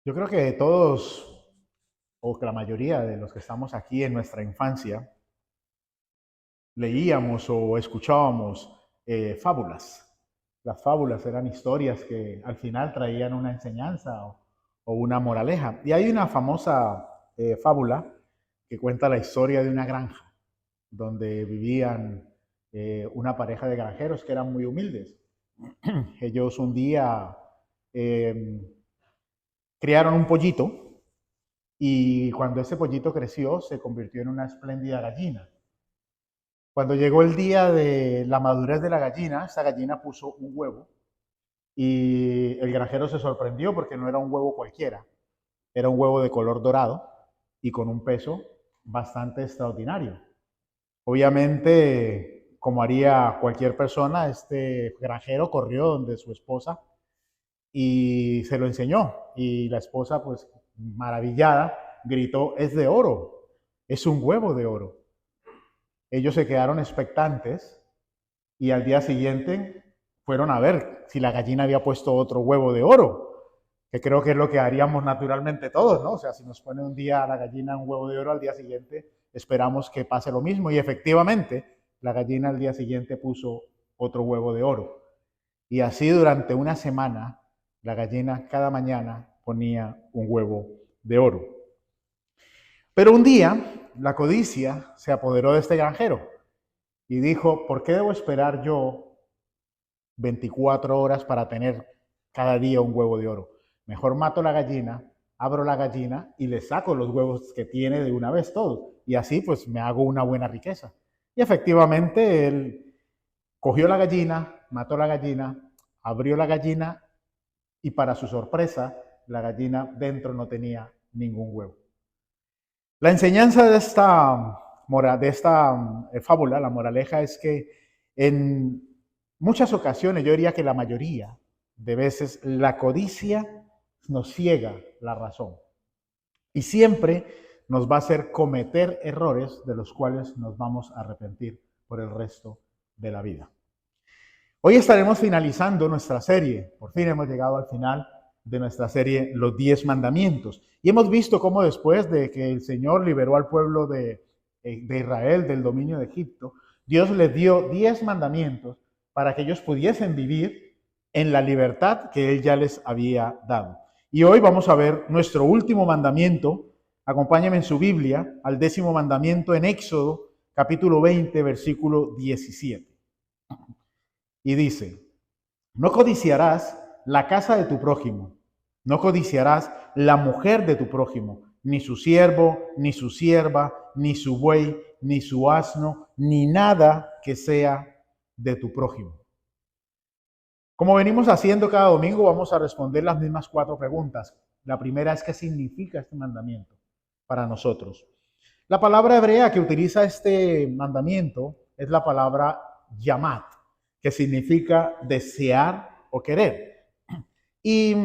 Yo creo que todos, o que la mayoría de los que estamos aquí en nuestra infancia, leíamos o escuchábamos fábulas. Las fábulas eran historias que al final traían una enseñanza o una moraleja. Y hay una famosa fábula que cuenta la historia de una granja donde vivían una pareja de granjeros que eran muy humildes. Ellos un día eh, criaron un pollito y cuando ese pollito creció se convirtió en una espléndida gallina. Cuando llegó el día de la madurez de la gallina, esa gallina puso un huevo y el granjero se sorprendió porque no era un huevo cualquiera, era un huevo de color dorado y con un peso bastante extraordinario. Obviamente, como haría cualquier persona, este granjero corrió donde su esposa y se lo enseñó. Y la esposa, pues maravillada, gritó, es de oro, es un huevo de oro. Ellos se quedaron expectantes y al día siguiente fueron a ver si la gallina había puesto otro huevo de oro, que creo que es lo que haríamos naturalmente todos, ¿no? O sea, si nos pone un día la gallina un huevo de oro, al día siguiente esperamos que pase lo mismo. Y efectivamente, la gallina al día siguiente puso otro huevo de oro. Y así durante una semana, la gallina cada mañana ponía un huevo de oro. Pero un día, la codicia se apoderó de este granjero y dijo, ¿por qué debo esperar yo 24 horas para tener cada día un huevo de oro? Mejor mato la gallina, abro la gallina y le saco los huevos que tiene de una vez todos. Y así pues me hago una buena riqueza. Y efectivamente él cogió la gallina, mató la gallina, abrió la gallina y para su sorpresa la gallina dentro no tenía ningún huevo. La enseñanza de esta fábula, la moraleja, es que en muchas ocasiones, yo diría que la mayoría de veces, la codicia nos ciega la razón y siempre nos va a hacer cometer errores de los cuales nos vamos a arrepentir por el resto de la vida. Hoy estaremos finalizando nuestra serie. Por fin hemos llegado al final de nuestra serie Los 10 Mandamientos. Y hemos visto cómo después de que el Señor liberó al pueblo de Israel del dominio de Egipto, Dios les dio 10 mandamientos para que ellos pudiesen vivir en la libertad que Él ya les había dado. Y hoy vamos a ver nuestro último mandamiento. Acompáñenme en su Biblia al 10º mandamiento en Éxodo, capítulo 20, versículo 17. Y dice, no codiciarás la casa de tu prójimo, no codiciarás la mujer de tu prójimo, ni su siervo, ni su sierva, ni su buey, ni su asno, ni nada que sea de tu prójimo. Como venimos haciendo cada domingo, vamos a responder las mismas 4 preguntas. La primera es, ¿qué significa este mandamiento para nosotros? La palabra hebrea que utiliza este mandamiento es la palabra yamat, que significa desear o querer. Y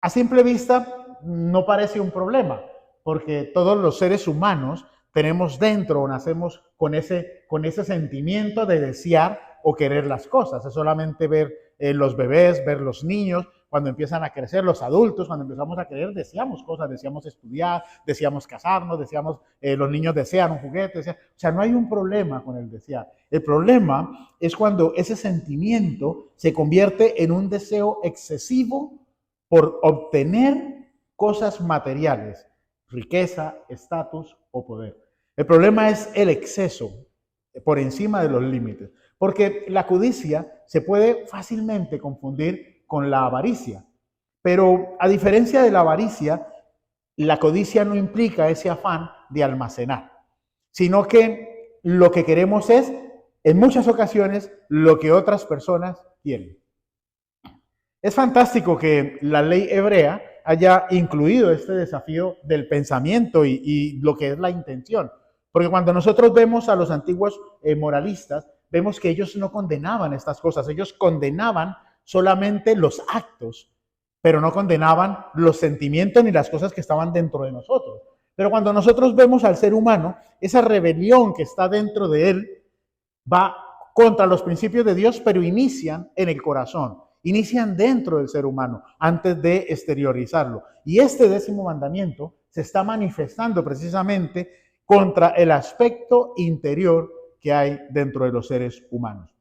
a simple vista no parece un problema, porque todos los seres humanos tenemos dentro o nacemos con ese sentimiento de desear o querer las cosas. Es solamente ver los bebés, ver los niños, cuando empiezan a crecer, los adultos, cuando empezamos a querer, deseamos cosas, deseamos estudiar, deseamos casarnos, deseamos, los niños desean un juguete, o sea, no hay un problema con el desear. El problema es cuando ese sentimiento se convierte en un deseo excesivo por obtener cosas materiales, riqueza, estatus o poder. El problema es el exceso por encima de los límites, porque la codicia se puede fácilmente confundir con la avaricia, pero a diferencia de la avaricia, la codicia no implica ese afán de almacenar, sino que lo que queremos es, en muchas ocasiones, lo que otras personas quieren. Es fantástico que la ley hebrea haya incluido este desafío del pensamiento y lo que es la intención. Porque cuando nosotros vemos a los antiguos moralistas, vemos que ellos no condenaban estas cosas, ellos condenaban solamente los actos, pero no condenaban los sentimientos ni las cosas que estaban dentro de nosotros. Pero cuando nosotros vemos al ser humano, esa rebelión que está dentro de él va contra los principios de Dios, pero inician en el corazón. inician dentro del ser humano antes de exteriorizarlo. Y este 10º mandamiento se está manifestando precisamente contra el aspecto interior que hay dentro de los seres humanos.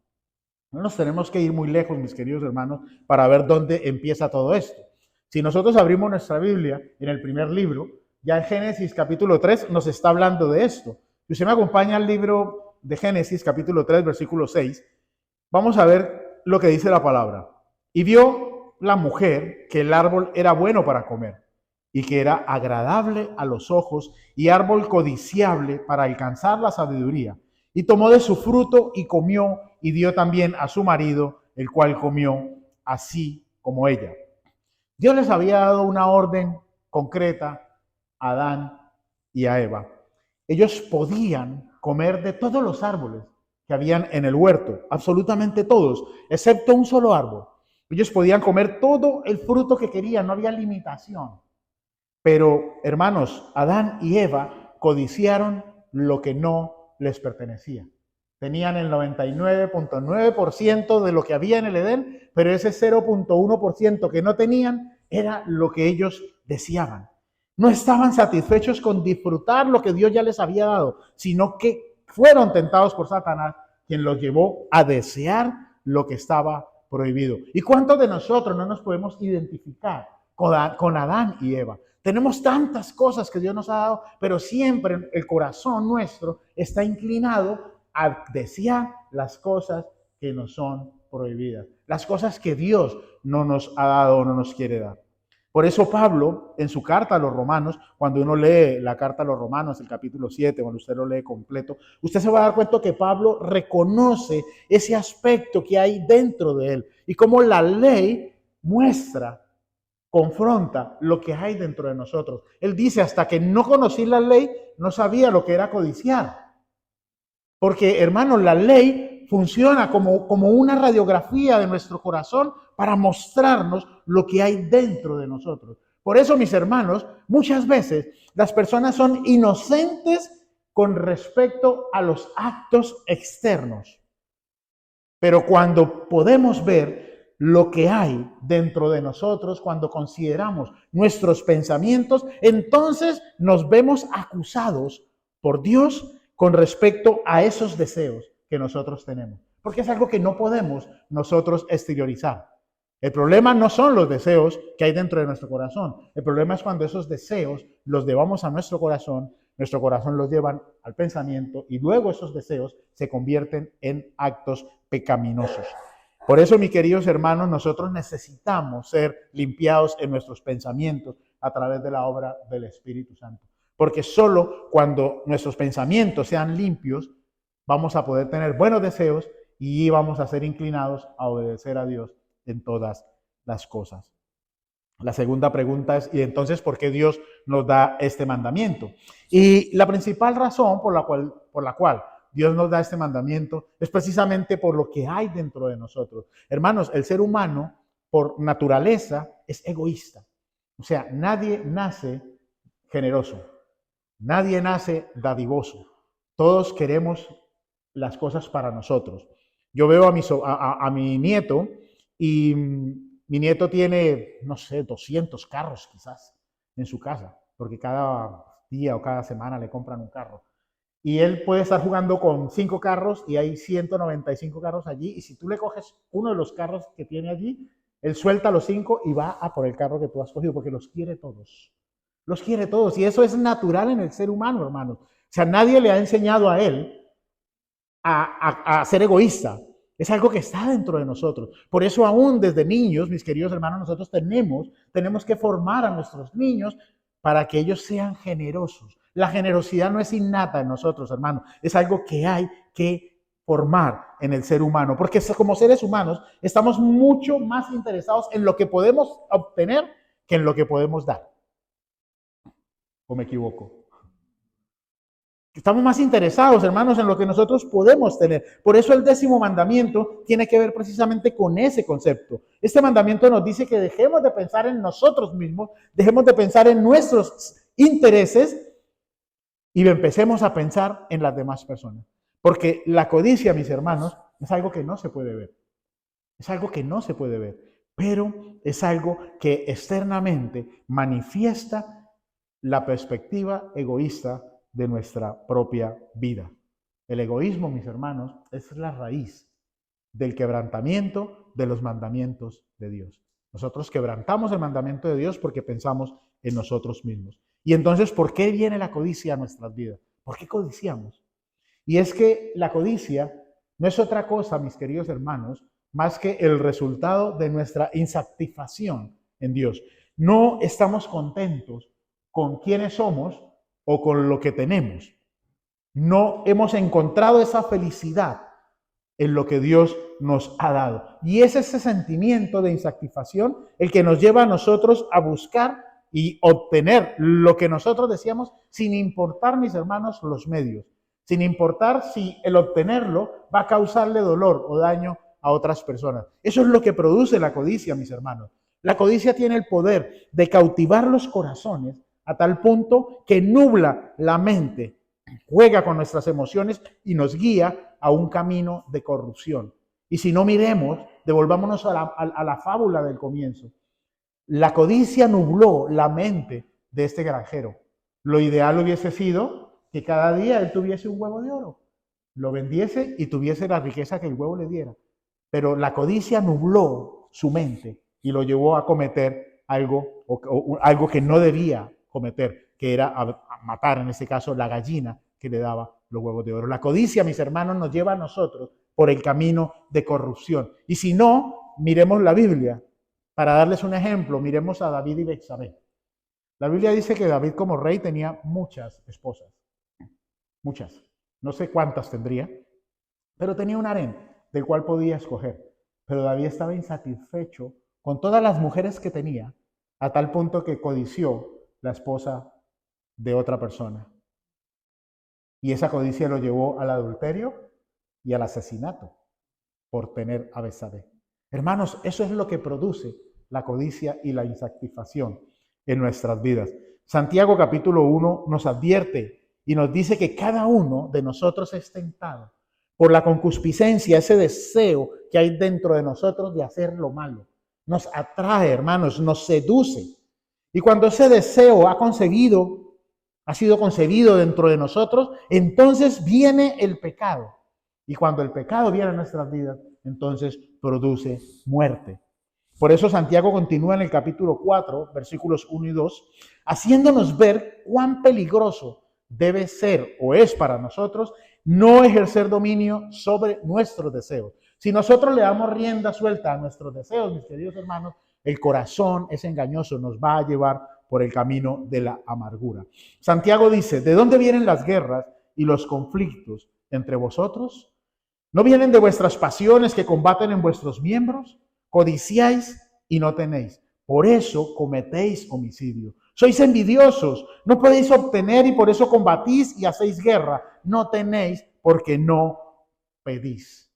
No nos tenemos que ir muy lejos, mis queridos hermanos, para ver dónde empieza todo esto. Si nosotros abrimos nuestra Biblia en el primer libro, ya en Génesis capítulo 3 nos está hablando de esto. Si usted me acompaña al libro de Génesis capítulo 3, versículo 6, vamos a ver lo que dice la palabra. Y vio la mujer que el árbol era bueno para comer y que era agradable a los ojos y árbol codiciable para alcanzar la sabiduría. Y tomó de su fruto y comió y dio también a su marido, el cual comió así como ella. Dios les había dado una orden concreta a Adán y a Eva. Ellos podían comer de todos los árboles que habían en el huerto, absolutamente todos, excepto un solo árbol. Ellos podían comer todo el fruto que querían, no había limitación. Pero, hermanos, Adán y Eva codiciaron lo que no les pertenecía. Tenían el 99.9% de lo que había en el Edén, pero ese 0.1% que no tenían era lo que ellos deseaban. No estaban satisfechos con disfrutar lo que Dios ya les había dado, sino que fueron tentados por Satanás, quien los llevó a desear lo que estaba prohibido. ¿Y cuántos de nosotros no nos podemos identificar con Adán y Eva? Tenemos tantas cosas que Dios nos ha dado, pero siempre el corazón nuestro está inclinado a desear las cosas que nos son prohibidas, las cosas que Dios no nos ha dado o no nos quiere dar. Por eso Pablo, en su carta a los romanos, cuando uno lee la carta a los romanos, el capítulo 7, cuando usted lo lee completo, usted se va a dar cuenta que Pablo reconoce ese aspecto que hay dentro de él y cómo la ley muestra, confronta lo que hay dentro de nosotros. Él dice, hasta que no conocí la ley, no sabía lo que era codiciar. Porque, hermanos, la ley funciona como una radiografía de nuestro corazón para mostrarnos lo que hay dentro de nosotros. Por eso, mis hermanos, muchas veces las personas son inocentes con respecto a los actos externos. Pero cuando podemos ver lo que hay dentro de nosotros, cuando consideramos nuestros pensamientos, entonces nos vemos acusados por Dios con respecto a esos deseos que nosotros tenemos. Porque es algo que no podemos nosotros exteriorizar. El problema no son los deseos que hay dentro de nuestro corazón. El problema es cuando esos deseos los llevamos a nuestro corazón los lleva al pensamiento y luego esos deseos se convierten en actos pecaminosos. Por eso, mis queridos hermanos, nosotros necesitamos ser limpiados en nuestros pensamientos a través de la obra del Espíritu Santo. Porque solo cuando nuestros pensamientos sean limpios, vamos a poder tener buenos deseos y vamos a ser inclinados a obedecer a Dios en todas las cosas. La segunda pregunta es, ¿y entonces por qué Dios nos da este mandamiento? Y la principal razón por la cual Dios nos da este mandamiento es precisamente por lo que hay dentro de nosotros. Hermanos, el ser humano por naturaleza es egoísta. O sea, nadie nace generoso. Nadie nace dadivoso. Todos queremos las cosas para nosotros. Yo veo a mi nieto y mi nieto tiene, no sé, 200 carros quizás en su casa, porque cada día o cada semana le compran un carro. Y él puede estar jugando con 5 carros y hay 195 carros allí. Y si tú le coges uno de los carros que tiene allí, él suelta los 5 y va a por el carro que tú has cogido, porque los quiere todos. Los quiere todos. Y eso es natural en el ser humano, hermanos. O sea, nadie le ha enseñado a él a ser egoísta. Es algo que está dentro de nosotros. Por eso aún desde niños, mis queridos hermanos, nosotros tenemos que formar a nuestros niños para que ellos sean generosos. La generosidad no es innata en nosotros, hermanos. Es algo que hay que formar en el ser humano. Porque como seres humanos estamos mucho más interesados en lo que podemos obtener que en lo que podemos dar. ¿O me equivoco? Estamos más interesados, hermanos, en lo que nosotros podemos tener. Por eso el 10º mandamiento tiene que ver precisamente con ese concepto. Este mandamiento nos dice que dejemos de pensar en nosotros mismos, dejemos de pensar en nuestros intereses y empecemos a pensar en las demás personas. Porque la codicia, mis hermanos, es algo que no se puede ver. Es algo que no se puede ver. pero es algo que externamente manifiesta la perspectiva egoísta de nuestra propia vida. El egoísmo, mis hermanos, es la raíz del quebrantamiento de los mandamientos de Dios. Nosotros quebrantamos el mandamiento de Dios porque pensamos en nosotros mismos. Y entonces, ¿por qué viene la codicia a nuestras vidas? ¿Por qué codiciamos? Y es que la codicia no es otra cosa, mis queridos hermanos, más que el resultado de nuestra insatisfacción en Dios. No estamos contentos con quiénes somos o con lo que tenemos. No hemos encontrado esa felicidad en lo que Dios nos ha dado. Y es ese sentimiento de insatisfacción el que nos lleva a nosotros a buscar y obtener lo que nosotros deseamos, sin importar, mis hermanos, los medios, sin importar si el obtenerlo va a causarle dolor o daño a otras personas. Eso es lo que produce la codicia, mis hermanos. La codicia tiene el poder de cautivar los corazones a tal punto que nubla la mente, juega con nuestras emociones y nos guía a un camino de corrupción. Y si no, miremos, devolvámonos a la fábula del comienzo. La codicia nubló la mente de este granjero. Lo ideal hubiese sido que cada día él tuviese un huevo de oro, lo vendiese y tuviese la riqueza que el huevo le diera. Pero la codicia nubló su mente y lo llevó a cometer algo que no debía cometer, que era a matar, en este caso, la gallina que le daba los huevos de oro. La codicia, mis hermanos, nos lleva a nosotros por el camino de corrupción. Y si no, miremos la Biblia. Para darles un ejemplo, miremos a David y Betsabé. La Biblia dice que David como rey tenía muchas esposas. Muchas. No sé cuántas tendría, pero tenía un harén del cual podía escoger. Pero David estaba insatisfecho con todas las mujeres que tenía, a tal punto que codició la esposa de otra persona. Y esa codicia lo llevó al adulterio y al asesinato por tener a Betsabé. Hermanos, eso es lo que produce la codicia y la insatisfacción en nuestras vidas. Santiago capítulo 1 nos advierte y nos dice que cada uno de nosotros es tentado por la concupiscencia, ese deseo que hay dentro de nosotros de hacer lo malo. Nos atrae, hermanos, nos seduce. Y cuando ese deseo ha sido concebido dentro de nosotros, entonces viene el pecado. Y cuando el pecado viene a nuestras vidas, entonces produce muerte. Por eso Santiago continúa en el capítulo 4, versículos 1 y 2, haciéndonos ver cuán peligroso debe ser o es para nosotros no ejercer dominio sobre nuestros deseos. Si nosotros le damos rienda suelta a nuestros deseos, mis queridos hermanos, el corazón es engañoso, nos va a llevar por el camino de la amargura. Santiago dice, ¿de dónde vienen las guerras y los conflictos entre vosotros? ¿No vienen de vuestras pasiones que combaten en vuestros miembros? Codiciáis y no tenéis. Por eso cometéis homicidio. Sois envidiosos, no podéis obtener y por eso combatís y hacéis guerra. No tenéis porque no pedís.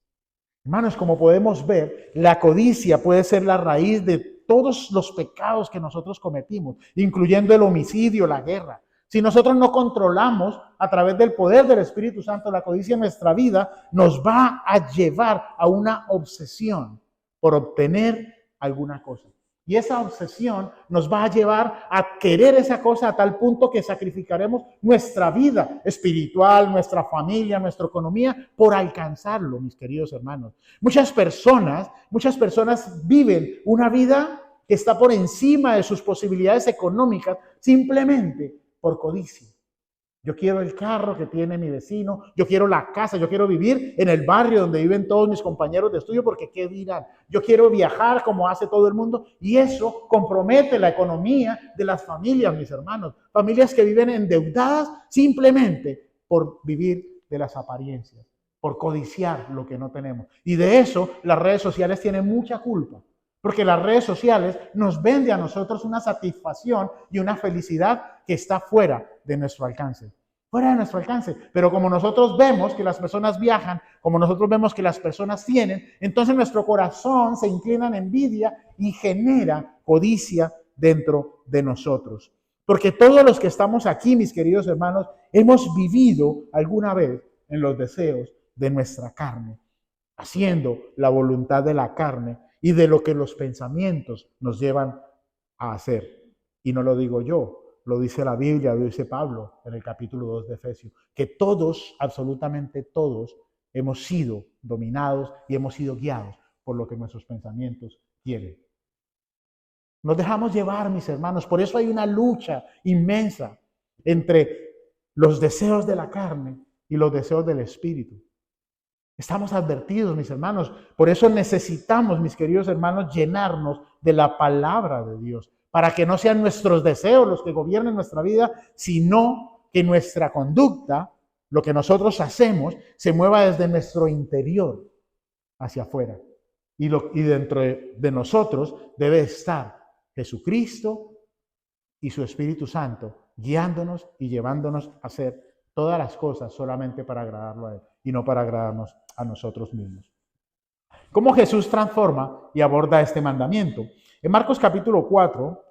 Hermanos, como podemos ver, la codicia puede ser la raíz de todos los pecados que nosotros cometimos, incluyendo el homicidio, la guerra. Si nosotros no controlamos a través del poder del Espíritu Santo la codicia en nuestra vida, nos va a llevar a una obsesión por obtener alguna cosa. Y esa obsesión nos va a llevar a querer esa cosa a tal punto que sacrificaremos nuestra vida espiritual, nuestra familia, nuestra economía por alcanzarlo, mis queridos hermanos. Muchas personas viven una vida que está por encima de sus posibilidades económicas simplemente por codicia. Yo quiero el carro que tiene mi vecino, yo quiero la casa, yo quiero vivir en el barrio donde viven todos mis compañeros de estudio porque ¿qué dirán? Yo quiero viajar como hace todo el mundo y eso compromete la economía de las familias, mis hermanos. Familias que viven endeudadas simplemente por vivir de las apariencias, por codiciar lo que no tenemos. Y de eso las redes sociales tienen mucha culpa. Porque las redes sociales nos venden a nosotros una satisfacción y una felicidad que está fuera de nuestro alcance. Fuera de nuestro alcance. Pero como nosotros vemos que las personas viajan, como nosotros vemos que las personas tienen, entonces nuestro corazón se inclina en envidia y genera codicia dentro de nosotros. Porque todos los que estamos aquí, mis queridos hermanos, hemos vivido alguna vez en los deseos de nuestra carne, haciendo la voluntad de la carne. y de lo que los pensamientos nos llevan a hacer. Y no lo digo yo, lo dice la Biblia, lo dice Pablo en el capítulo 2 de Efesios, que todos, absolutamente todos, hemos sido dominados y hemos sido guiados por lo que nuestros pensamientos quieren. Nos dejamos llevar, mis hermanos, por eso hay una lucha inmensa entre los deseos de la carne y los deseos del espíritu. Estamos advertidos, mis hermanos. Por eso necesitamos, mis queridos hermanos, llenarnos de la palabra de Dios, para que no sean nuestros deseos los que gobiernen nuestra vida, sino que nuestra conducta, lo que nosotros hacemos, se mueva desde nuestro interior hacia afuera. Y dentro de nosotros debe estar Jesucristo y su Espíritu Santo, guiándonos y llevándonos a hacer todas las cosas solamente para agradarlo a Él y no para agradarnos a nosotros mismos. ¿Cómo Jesús transforma y aborda este mandamiento? En Marcos capítulo 4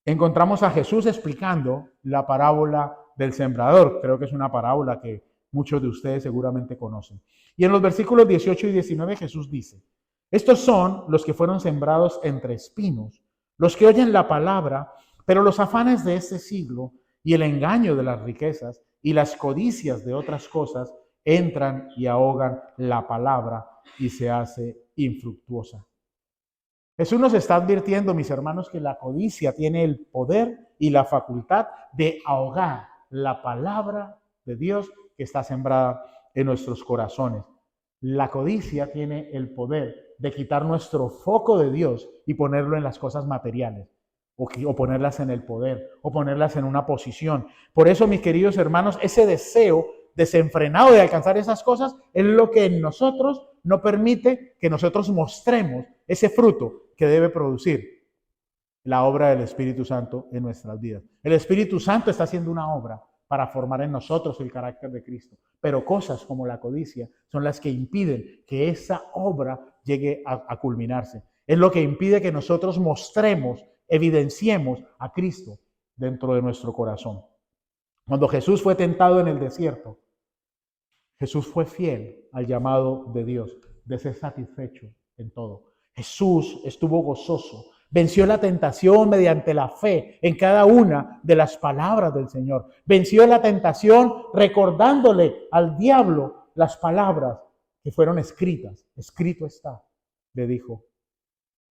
encontramos a Jesús explicando la parábola del sembrador. Creo que es una parábola que muchos de ustedes seguramente conocen. Y en los versículos 18 y 19 Jesús dice: estos son los que fueron sembrados entre espinos, los que oyen la palabra, pero los afanes de este siglo y el engaño de las riquezas y las codicias de otras cosas entran y ahogan la palabra y se hace infructuosa. Jesús nos está advirtiendo, mis hermanos, que la codicia tiene el poder y la facultad de ahogar la palabra de Dios que está sembrada en nuestros corazones. La codicia tiene el poder de quitar nuestro foco de Dios y ponerlo en las cosas materiales, o ponerlas en el poder, o ponerlas en una posición. Por eso, mis queridos hermanos, ese deseo desenfrenado de alcanzar esas cosas es lo que en nosotros no permite que nosotros mostremos ese fruto que debe producir la obra del Espíritu Santo en nuestras vidas. El Espíritu Santo está haciendo una obra para formar en nosotros el carácter de Cristo, pero cosas como la codicia son las que impiden que esa obra llegue a culminarse. Es lo que impide que nosotros mostremos, evidenciemos a Cristo dentro de nuestro corazón. Cuando Jesús fue tentado en el desierto, Jesús fue fiel al llamado de Dios, de ser satisfecho en todo. Jesús estuvo gozoso, venció la tentación mediante la fe en cada una de las palabras del Señor. Venció la tentación recordándole al diablo las palabras que fueron escritas. Escrito está, le dijo.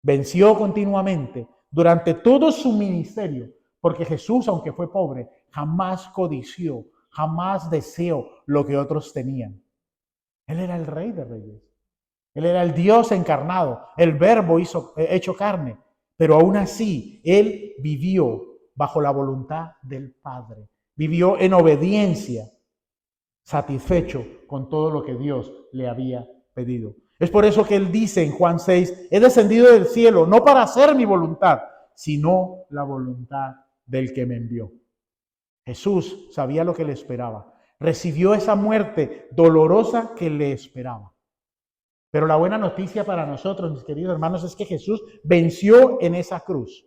Venció continuamente durante todo su ministerio, porque Jesús, aunque fue pobre, jamás codició, jamás deseó lo que otros tenían. Él era el Rey de Reyes. Él era el Dios encarnado, el Verbo hecho carne. Pero aún así, Él vivió bajo la voluntad del Padre. Vivió en obediencia, satisfecho con todo lo que Dios le había pedido. Es por eso que Él dice en Juan 6, he descendido del cielo, no para hacer mi voluntad, sino la voluntad del que me envió. Jesús sabía lo que le esperaba. Recibió esa muerte dolorosa que le esperaba. Pero la buena noticia para nosotros, mis queridos hermanos, es que Jesús venció en esa cruz.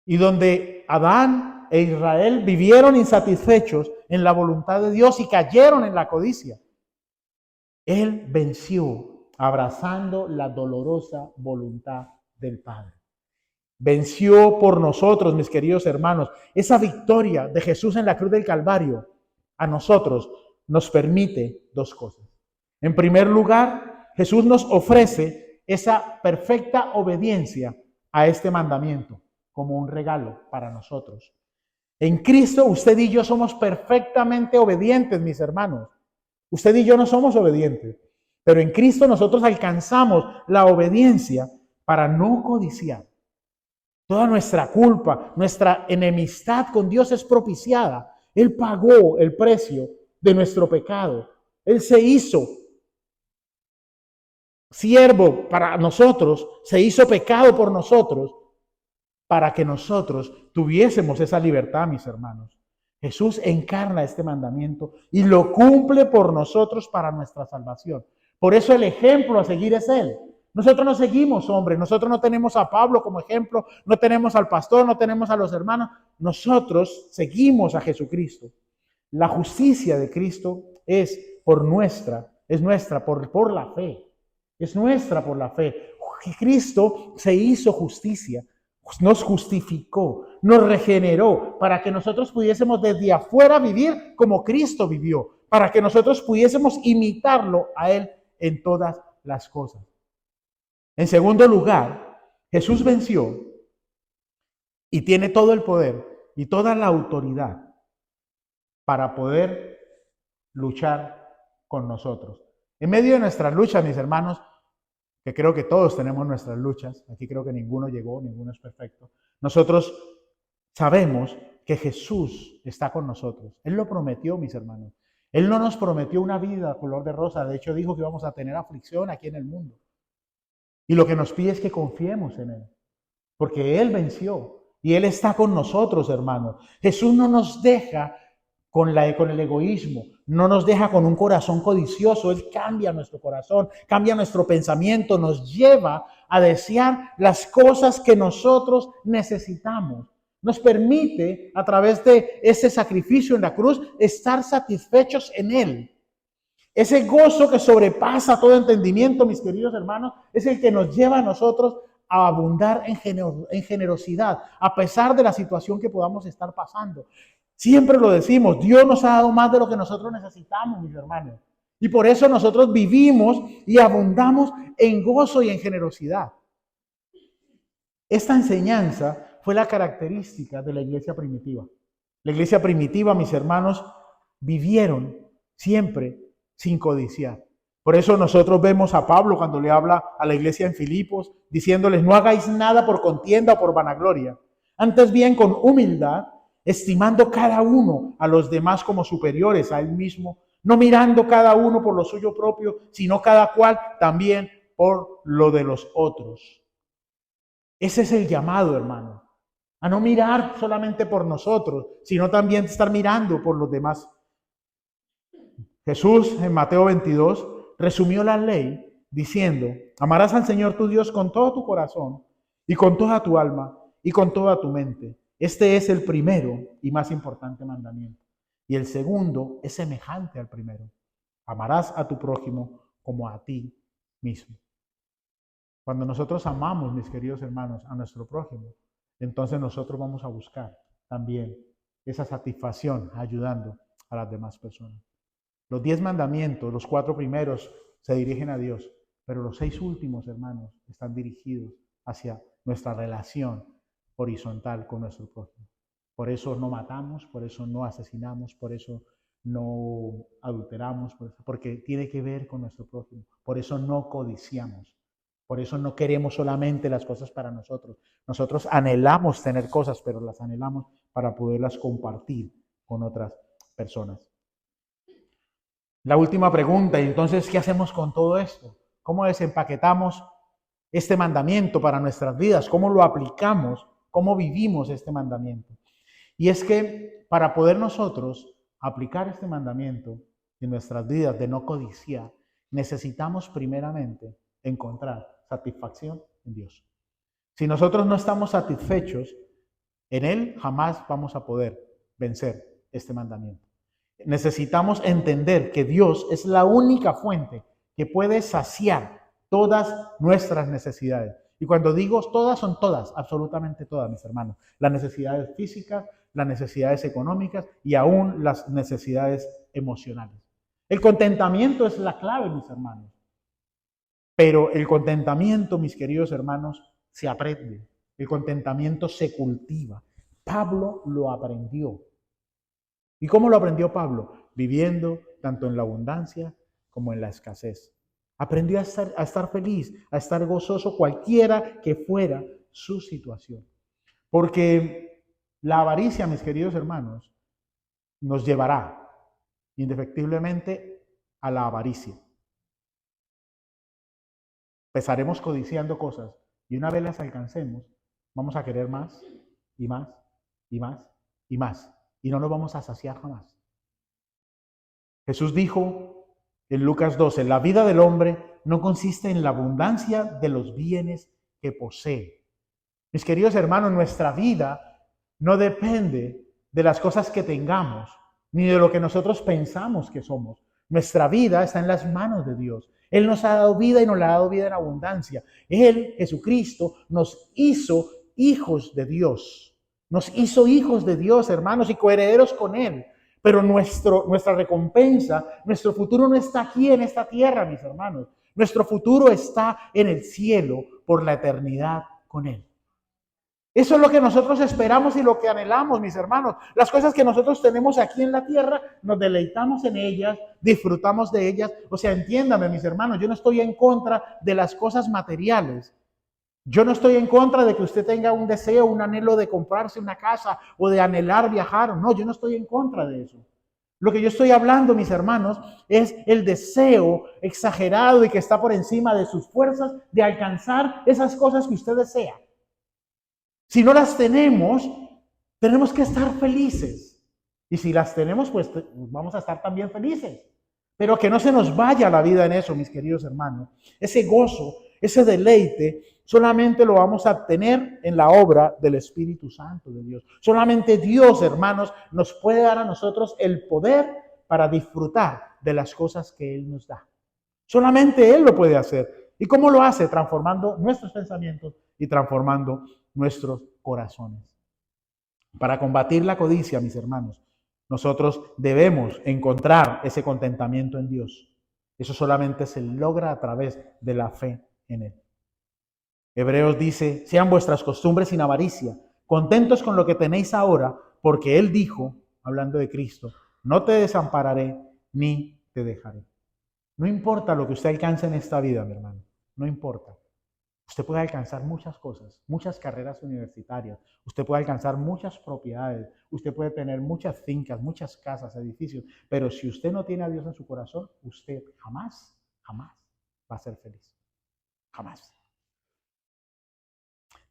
Y donde Adán e Israel vivieron insatisfechos en la voluntad de Dios y cayeron en la codicia, Él venció abrazando la dolorosa voluntad del Padre. Venció por nosotros, mis queridos hermanos. Esa victoria de Jesús en la cruz del Calvario a nosotros nos permite dos cosas. En primer lugar, Jesús nos ofrece esa perfecta obediencia a este mandamiento como un regalo para nosotros. En Cristo, usted y yo somos perfectamente obedientes, mis hermanos. Usted y yo no somos obedientes, pero en Cristo nosotros alcanzamos la obediencia para no codiciar. Toda nuestra culpa, nuestra enemistad con Dios es propiciada. Él pagó el precio de nuestro pecado. Él se hizo siervo para nosotros, se hizo pecado por nosotros, para que nosotros tuviésemos esa libertad, mis hermanos. Jesús encarna este mandamiento y lo cumple por nosotros para nuestra salvación. Por eso el ejemplo a seguir es Él. Nosotros no seguimos hombres, nosotros no tenemos a Pablo como ejemplo, no tenemos al pastor, no tenemos a los hermanos. Nosotros seguimos a Jesucristo. La justicia de Cristo es nuestra por la fe. Es nuestra por la fe. Cristo se hizo justicia, nos justificó, nos regeneró para que nosotros pudiésemos desde afuera vivir como Cristo vivió, para que nosotros pudiésemos imitarlo a Él en todas las cosas. En segundo lugar, Jesús venció y tiene todo el poder y toda la autoridad para poder luchar con nosotros. En medio de nuestras luchas, mis hermanos, que creo que todos tenemos nuestras luchas, aquí creo que ninguno llegó, ninguno es perfecto, nosotros sabemos que Jesús está con nosotros. Él lo prometió, mis hermanos. Él no nos prometió una vida color de rosa, de hecho dijo que íbamos a tener aflicción aquí en el mundo. Y lo que nos pide es que confiemos en Él, porque Él venció y Él está con nosotros, hermanos. Jesús no nos deja con el egoísmo, no nos deja con un corazón codicioso. Él cambia nuestro corazón, cambia nuestro pensamiento, nos lleva a desear las cosas que nosotros necesitamos. Nos permite, a través de ese sacrificio en la cruz, estar satisfechos en Él. Ese gozo que sobrepasa todo entendimiento, mis queridos hermanos, es el que nos lleva a nosotros a abundar en generosidad, a pesar de la situación que podamos estar pasando. Siempre lo decimos, Dios nos ha dado más de lo que nosotros necesitamos, mis hermanos. Y por eso nosotros vivimos y abundamos en gozo y en generosidad. Esta enseñanza fue la característica de la iglesia primitiva. La iglesia primitiva, mis hermanos, vivieron siempre sin codiciar. Por eso nosotros vemos a Pablo cuando le habla a la iglesia en Filipos, diciéndoles, no hagáis nada por contienda o por vanagloria. Antes bien, con humildad, estimando cada uno a los demás como superiores a él mismo, no mirando cada uno por lo suyo propio, sino cada cual también por lo de los otros. Ese es el llamado, hermano, a no mirar solamente por nosotros, sino también estar mirando por los demás. Jesús en Mateo 22 resumió la ley diciendo, amarás al Señor tu Dios con todo tu corazón y con toda tu alma y con toda tu mente. Este es el primero y más importante mandamiento. Y el segundo es semejante al primero. Amarás a tu prójimo como a ti mismo. Cuando nosotros amamos, mis queridos hermanos, a nuestro prójimo, entonces nosotros vamos a buscar también esa satisfacción ayudando a las demás personas. Los 10 mandamientos, los 4 primeros se dirigen a Dios, pero los 6 últimos, hermanos, están dirigidos hacia nuestra relación horizontal con nuestro prójimo. Por eso no matamos, por eso no asesinamos, por eso no adulteramos, porque tiene que ver con nuestro prójimo. Por eso no codiciamos, por eso no queremos solamente las cosas para nosotros. Nosotros anhelamos tener cosas, pero las anhelamos para poderlas compartir con otras personas. La última pregunta, y entonces, ¿qué hacemos con todo esto? ¿Cómo desempaquetamos este mandamiento para nuestras vidas? ¿Cómo lo aplicamos? ¿Cómo vivimos este mandamiento? Y es que para poder nosotros aplicar este mandamiento en nuestras vidas de no codiciar, necesitamos primeramente encontrar satisfacción en Dios. Si nosotros no estamos satisfechos en Él, jamás vamos a poder vencer este mandamiento. Necesitamos entender que Dios es la única fuente que puede saciar todas nuestras necesidades. Y cuando digo todas, son todas, absolutamente todas, mis hermanos. Las necesidades físicas, las necesidades económicas y aún las necesidades emocionales. El contentamiento es la clave, mis hermanos. Pero el contentamiento, mis queridos hermanos, se aprende. El contentamiento se cultiva. Pablo lo aprendió. ¿Y cómo lo aprendió Pablo? Viviendo tanto en la abundancia como en la escasez. Aprendió a estar feliz, a estar gozoso, cualquiera que fuera su situación. Porque la avaricia, mis queridos hermanos, nos llevará indefectiblemente a la avaricia. Empezaremos codiciando cosas y una vez las alcancemos, vamos a querer más y más y más y más. Y no nos vamos a saciar jamás. Jesús dijo en Lucas 12, la vida del hombre no consiste en la abundancia de los bienes que posee. Mis queridos hermanos, nuestra vida no depende de las cosas que tengamos, ni de lo que nosotros pensamos que somos. Nuestra vida está en las manos de Dios. Él nos ha dado vida y nos la ha dado vida en abundancia. Él, Jesucristo, nos hizo hijos de Dios. Nos hizo hijos de Dios, hermanos, y coherederos con Él. Pero nuestra recompensa, nuestro futuro no está aquí en esta tierra, mis hermanos. Nuestro futuro está en el cielo por la eternidad con Él. Eso es lo que nosotros esperamos y lo que anhelamos, mis hermanos. Las cosas que nosotros tenemos aquí en la tierra, nos deleitamos en ellas, disfrutamos de ellas. O sea, entiéndame, mis hermanos, yo no estoy en contra de las cosas materiales. Yo no estoy en contra de que usted tenga un deseo, un anhelo de comprarse una casa o de anhelar viajar. No, yo no estoy en contra de eso. Lo que yo estoy hablando, mis hermanos, es el deseo exagerado y que está por encima de sus fuerzas de alcanzar esas cosas que usted desea. Si no las tenemos, tenemos que estar felices. Y si las tenemos, pues vamos a estar también felices. Pero que no se nos vaya la vida en eso, mis queridos hermanos. Ese gozo, ese deleite, solamente lo vamos a obtener en la obra del Espíritu Santo de Dios. Solamente Dios, hermanos, nos puede dar a nosotros el poder para disfrutar de las cosas que Él nos da. Solamente Él lo puede hacer. ¿Y cómo lo hace? Transformando nuestros pensamientos y transformando nuestros corazones. Para combatir la codicia, mis hermanos, nosotros debemos encontrar ese contentamiento en Dios. Eso solamente se logra a través de la fe en Él. Hebreos dice, sean vuestras costumbres sin avaricia, contentos con lo que tenéis ahora, porque Él dijo, hablando de Cristo, no te desampararé ni te dejaré. No importa lo que usted alcance en esta vida, mi hermano, no importa. Usted puede alcanzar muchas cosas, muchas carreras universitarias, usted puede alcanzar muchas propiedades, usted puede tener muchas fincas, muchas casas, edificios, pero si usted no tiene a Dios en su corazón, usted jamás va a ser feliz. Jamás.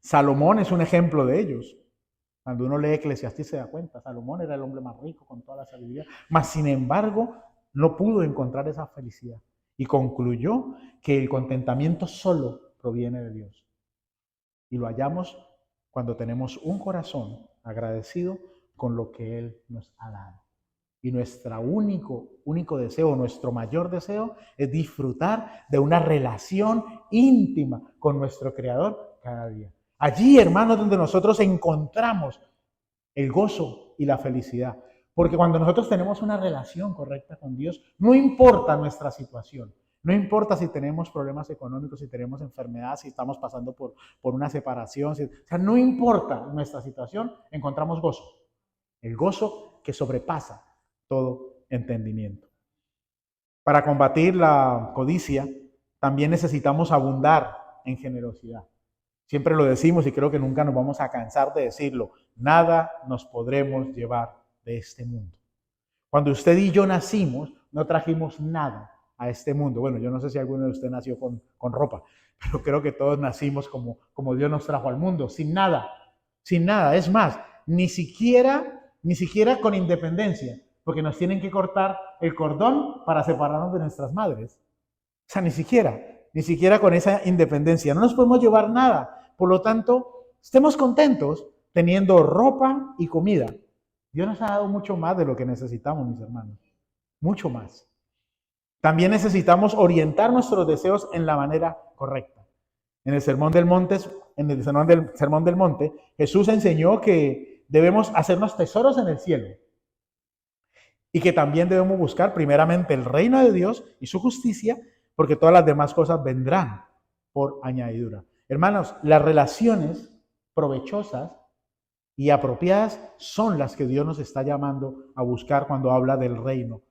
Salomón es un ejemplo de ellos. Cuando uno lee Eclesiastés se da cuenta, Salomón era el hombre más rico con toda la sabiduría, mas sin embargo no pudo encontrar esa felicidad y concluyó que el contentamiento solo proviene de Dios. Y lo hallamos cuando tenemos un corazón agradecido con lo que Él nos ha dado. Y nuestro único deseo, nuestro mayor deseo es disfrutar de una relación íntima con nuestro Creador cada día. Allí, hermanos, donde nosotros encontramos el gozo y la felicidad. Porque cuando nosotros tenemos una relación correcta con Dios, no importa nuestra situación, no importa si tenemos problemas económicos, si tenemos enfermedades, si estamos pasando por una separación, no importa nuestra situación, encontramos gozo. El gozo que sobrepasa todo entendimiento. Para combatir la codicia, también necesitamos abundar en generosidad. Siempre lo decimos y creo que nunca nos vamos a cansar de decirlo. Nada nos podremos llevar de este mundo. Cuando usted y yo nacimos, no trajimos nada a este mundo. Bueno, yo no sé si alguno de ustedes nació con ropa, pero creo que todos nacimos como Dios nos trajo al mundo, sin nada. Sin nada. Es más, ni siquiera con independencia, porque nos tienen que cortar el cordón para separarnos de nuestras madres. O sea, ni siquiera con esa independencia. No nos podemos llevar nada. Por lo tanto, estemos contentos teniendo ropa y comida. Dios nos ha dado mucho más de lo que necesitamos, mis hermanos. Mucho más. También necesitamos orientar nuestros deseos en la manera correcta. En el Sermón del Monte, Jesús enseñó que debemos hacernos tesoros en el cielo y que también debemos buscar primeramente el reino de Dios y su justicia, porque todas las demás cosas vendrán por añadidura. Hermanos, las relaciones provechosas y apropiadas son las que Dios nos está llamando a buscar cuando habla del reino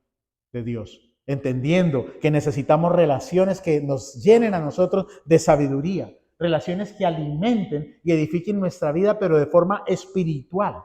de Dios. Entendiendo que necesitamos relaciones que nos llenen a nosotros de sabiduría, relaciones que alimenten y edifiquen nuestra vida, pero de forma espiritual.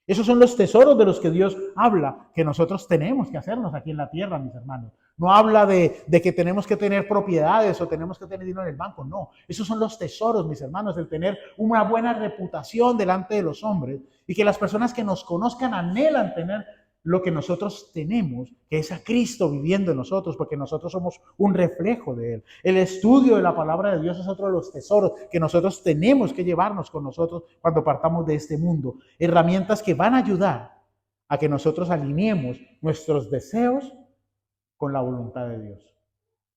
Esos son los tesoros de los que Dios habla, que nosotros tenemos que hacernos aquí en la tierra, mis hermanos. No habla de que tenemos que tener propiedades o tenemos que tener dinero en el banco, no. Esos son los tesoros, mis hermanos, el tener una buena reputación delante de los hombres y que las personas que nos conozcan anhelan tener lo que nosotros tenemos, que es a Cristo viviendo en nosotros, porque nosotros somos un reflejo de Él. El estudio de la palabra de Dios es otro de los tesoros que nosotros tenemos que llevarnos con nosotros cuando partamos de este mundo. Herramientas que van a ayudar a que nosotros alineemos nuestros deseos con la voluntad de Dios.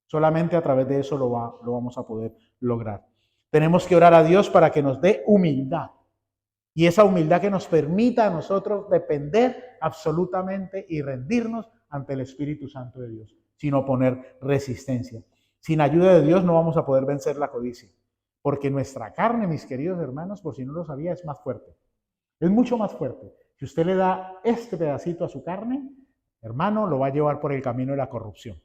Solamente a través de eso lo vamos a poder lograr. Tenemos que orar a Dios para que nos dé humildad. Y esa humildad que nos permita a nosotros depender absolutamente y rendirnos ante el Espíritu Santo de Dios, sin oponer resistencia. Sin ayuda de Dios no vamos a poder vencer la codicia, porque nuestra carne, mis queridos hermanos, por si no lo sabía, es más fuerte. Es mucho más fuerte. Si usted le da este pedacito a su carne, hermano, lo va a llevar por el camino de la corrupción.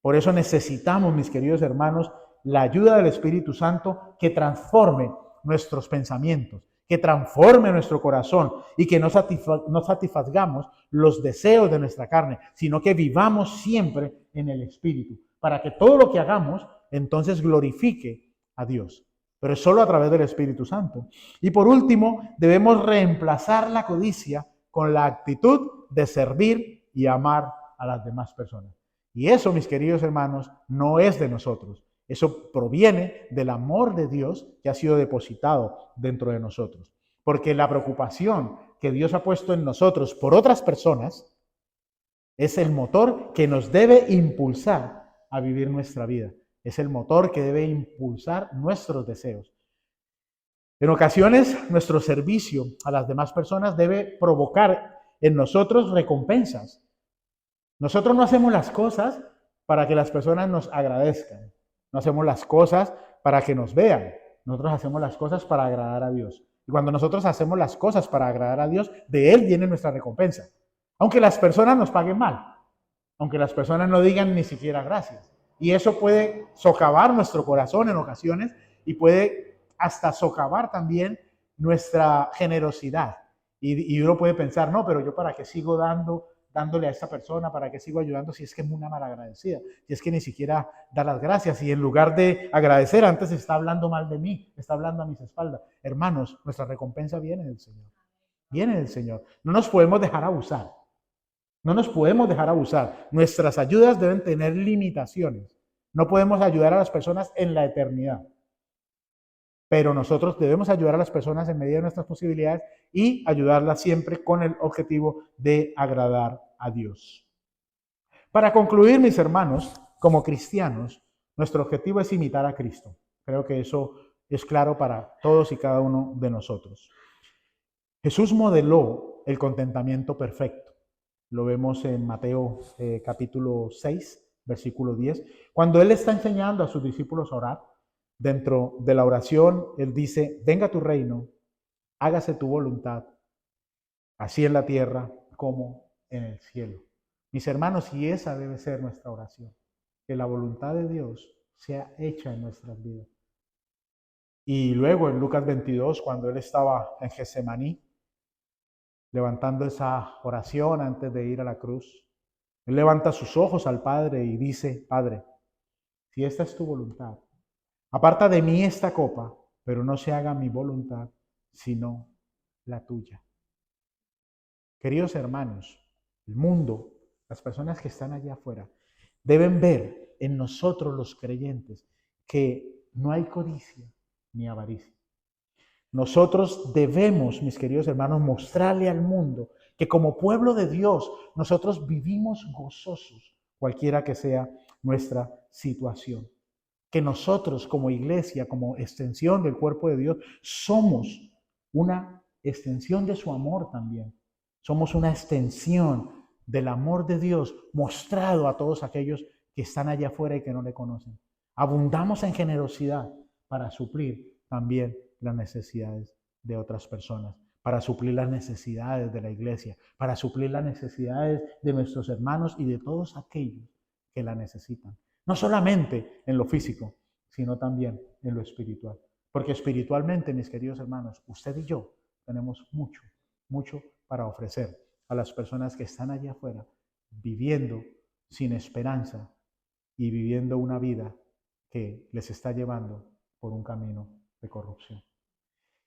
Por eso necesitamos, mis queridos hermanos, la ayuda del Espíritu Santo que transforme nuestros pensamientos, que transforme nuestro corazón y que no satisfagamos los deseos de nuestra carne, sino que vivamos siempre en el Espíritu, para que todo lo que hagamos entonces glorifique a Dios. Pero es solo a través del Espíritu Santo. Y por último, debemos reemplazar la codicia con la actitud de servir y amar a las demás personas. Y eso, mis queridos hermanos, no es de nosotros. Eso proviene del amor de Dios que ha sido depositado dentro de nosotros. Porque la preocupación que Dios ha puesto en nosotros por otras personas es el motor que nos debe impulsar a vivir nuestra vida. Es el motor que debe impulsar nuestros deseos. En ocasiones, nuestro servicio a las demás personas debe provocar en nosotros recompensas. Nosotros no hacemos las cosas para que las personas nos agradezcan. No hacemos las cosas para que nos vean. Nosotros hacemos las cosas para agradar a Dios. Y cuando nosotros hacemos las cosas para agradar a Dios, de Él viene nuestra recompensa. Aunque las personas nos paguen mal. Aunque las personas no digan ni siquiera gracias. Y eso puede socavar nuestro corazón en ocasiones y puede hasta socavar también nuestra generosidad. Y uno puede pensar, no, pero yo para qué sigo dándole a esta persona, para qué sigo ayudando si es que es una malagradecida, si es que ni siquiera da las gracias y en lugar de agradecer antes está hablando mal de mí, está hablando a mis espaldas. Hermanos, nuestra recompensa viene del Señor. Viene del Señor. No nos podemos dejar abusar. No nos podemos dejar abusar. Nuestras ayudas deben tener limitaciones. No podemos ayudar a las personas en la eternidad. Pero nosotros debemos ayudar a las personas en medida de nuestras posibilidades y ayudarlas siempre con el objetivo de agradar a Dios. Para concluir, mis hermanos, como cristianos, nuestro objetivo es imitar a Cristo. Creo que eso es claro para todos y cada uno de nosotros. Jesús modeló el contentamiento perfecto. Lo vemos en Mateo capítulo 6, versículo 10. Cuando Él está enseñando a sus discípulos a orar, dentro de la oración, Él dice, venga tu reino, hágase tu voluntad, así en la tierra como en el cielo. Mis hermanos, y esa debe ser nuestra oración, que la voluntad de Dios sea hecha en nuestras vidas. Y luego en Lucas 22, cuando Él estaba en Getsemaní, levantando esa oración antes de ir a la cruz, Él levanta sus ojos al Padre y dice, Padre, si esta es tu voluntad, aparta de mí esta copa, pero no se haga mi voluntad, sino la tuya. Queridos hermanos, el mundo, las personas que están allá afuera, deben ver en nosotros los creyentes que no hay codicia ni avaricia. Nosotros debemos, mis queridos hermanos, mostrarle al mundo que como pueblo de Dios, nosotros vivimos gozosos, cualquiera que sea nuestra situación. Que nosotros como iglesia, como extensión del cuerpo de Dios, somos una extensión de su amor también. Somos una extensión del amor de Dios mostrado a todos aquellos que están allá afuera y que no le conocen. Abundamos en generosidad para suplir también las necesidades de otras personas, para suplir las necesidades de la iglesia, para suplir las necesidades de nuestros hermanos y de todos aquellos que la necesitan. No solamente en lo físico, sino también en lo espiritual. Porque espiritualmente, mis queridos hermanos, usted y yo tenemos mucho, mucho para ofrecer a las personas que están allá afuera viviendo sin esperanza y viviendo una vida que les está llevando por un camino de corrupción.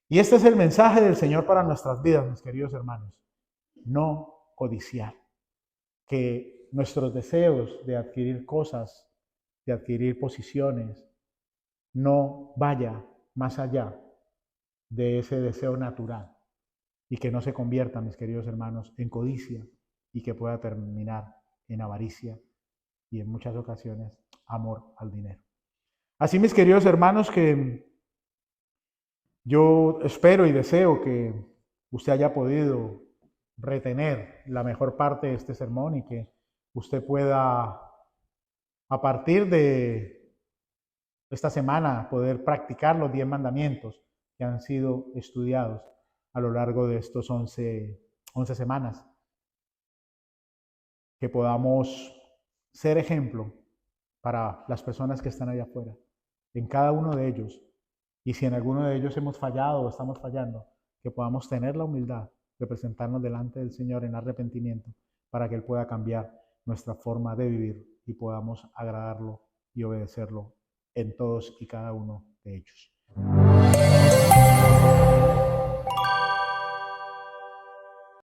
Y este es el mensaje del Señor para nuestras vidas, mis queridos hermanos. No codiciar. Que nuestros deseos de adquirir cosas, de adquirir posiciones, no vaya más allá de ese deseo natural y que no se convierta, mis queridos hermanos, en codicia y que pueda terminar en avaricia y en muchas ocasiones amor al dinero. Así, mis queridos hermanos, que yo espero y deseo que usted haya podido retener la mejor parte de este sermón y que usted pueda, a partir de esta semana, poder practicar los 10 mandamientos que han sido estudiados a lo largo de estos 11 semanas. Que podamos ser ejemplo para las personas que están allá afuera, en cada uno de ellos. Y si en alguno de ellos hemos fallado o estamos fallando, que podamos tener la humildad de presentarnos delante del Señor en arrepentimiento para que Él pueda cambiar nuestra forma de vivir y podamos agradarlo y obedecerlo en todos y cada uno de ellos.